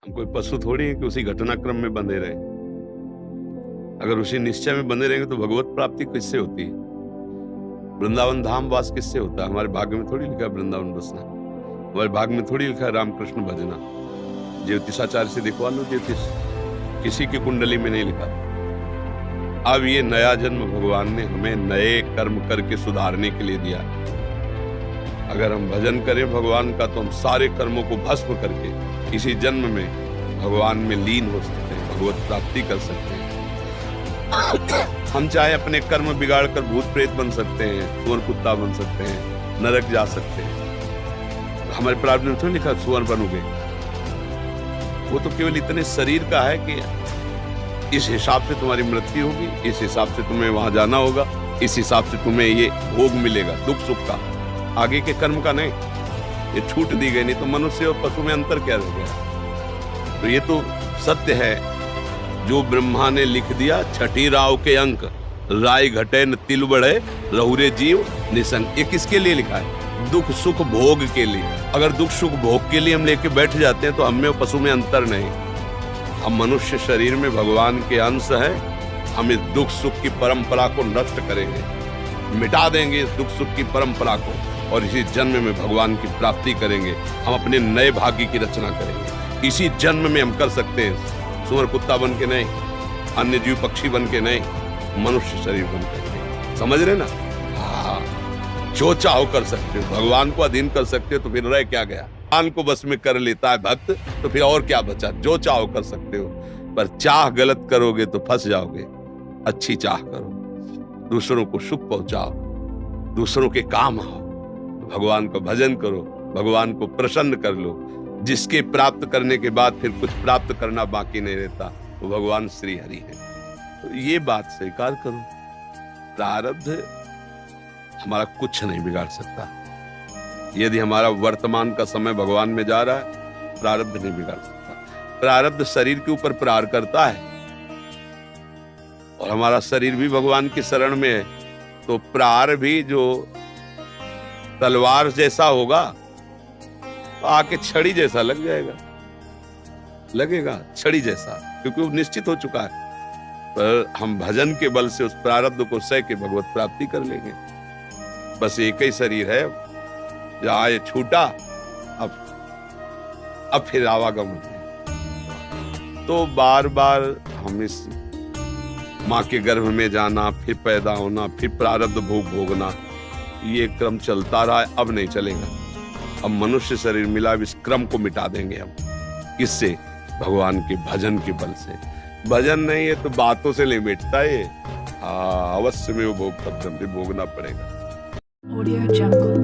हम कोई पशु थोड़ी है कि उसी घटनाक्रम में बंधे रहे। अगर उसी निश्चय में बंधे रहेंगे तो भगवत प्राप्ति किससे होती है? वृंदावन धाम वास किससे होता है? हमारे भाग्य में थोड़ी लिखा है वृंदावन बसना, हमारे भाग्य में थोड़ी लिखा है रामकृष्ण भजना। ज्योतिषाचार्य से दिखवा लो ज्योतिष, किसी की कुंडली में नहीं लिखा। अब ये नया जन्म भगवान ने हमें नए कर्म करके सुधारने के लिए दिया। अगर हम भजन करें भगवान का तो हम सारे कर्मों को भस्म करके इसी जन्म में भगवान में लीन हो सकते हैं, भगवत प्राप्ति कर सकते हैं। हम चाहे अपने कर्म बिगाड़ कर भूत प्रेत बन सकते हैं, सुअर कुत्ता बन सकते हैं, नरक जा सकते हैं। हमारे प्रारब्ध में तो लिखा सुअर बनोगे, वो तो केवल इतने शरीर का है कि इस हिसाब से तुम्हारी मृत्यु होगी, इस हिसाब से तुम्हें वहां जाना होगा, इस हिसाब से तुम्हें ये भोग मिलेगा दुख सुख का, आगे के कर्म का नहीं। ये छूट दी गई, नहीं तो मनुष्य और पशु में अंतर क्या रह गया? तो ये तो सत्य है जो ब्रह्मा ने लिख दिया। छठी राव के अंक राय घटे न तिल बढ़े, रहुरे जीव निसंग। ये किसके लिए लिखा है? दुख सुख भोग के लिए। अगर दुख सुख भोग के लिए हम लेके बैठ जाते हैं तो हम में और पशु में अंतर नहीं। हम मनुष्य शरीर में भगवान के अंश हैं। हम इस दुख सुख की परंपरा को नष्ट करेंगे, मिटा देंगे इस दुख सुख की परंपरा को, और इसी जन्म में भगवान की प्राप्ति करेंगे। हम अपने नए भाग्य की रचना करेंगे। इसी जन्म में हम कर सकते हैं, सुअर कुत्ता बन के नहीं, अन्य जीव पक्षी बन के नहीं, मनुष्य शरीर बन करके। समझ रहे ना? हाँ, जो चाहो कर सकते हो, भगवान को अधीन कर सकते हो तो फिर रह क्या गया? भगवान को बस में कर लेता है भक्त तो फिर और क्या बचा? जो चाहो कर सकते हो, पर चाह गलत करोगे तो फंस जाओगे। अच्छी चाह करो, दूसरों को सुख पहुंचाओ, दूसरों के काम आओ, भगवान का भजन करो, भगवान को प्रसन्न कर लो। जिसके प्राप्त करने के बाद फिर कुछ प्राप्त करना बाकी नहीं रहता, वो भगवान श्री हरि है। तो ये बात स्वीकार करो, प्रारब्ध हमारा कुछ नहीं बिगाड़ सकता। यदि हमारा वर्तमान का समय भगवान में जा रहा है, प्रारब्ध नहीं बिगाड़ सकता। प्रारब्ध शरीर के ऊपर प्रहार करता है और हमारा शरीर भी भगवान की शरण में है, तो प्रहार भी जो तलवार जैसा होगा तो आके छड़ी जैसा लग जाएगा, लगेगा छड़ी जैसा, क्योंकि वो निश्चित हो चुका है। पर हम भजन के बल से उस प्रारब्ध को सह के भगवत प्राप्ति कर लेंगे। बस एक ही शरीर है, जहाँ ये छूटा अब फिर आवागमन है। तो बार बार हम इस माँ के गर्भ में जाना, फिर पैदा होना, फिर प्रारब्ध भोग भोगना, ये क्रम चलता रहा है। अब नहीं चलेगा। अब मनुष्य शरीर मिला, इस क्रम को मिटा देंगे हम। किससे? भगवान के भजन के बल से। भजन नहीं है तो बातों से नहीं मिटता है। अवश्य में वो भोग भोगना पड़ेगा। Audio Jungle।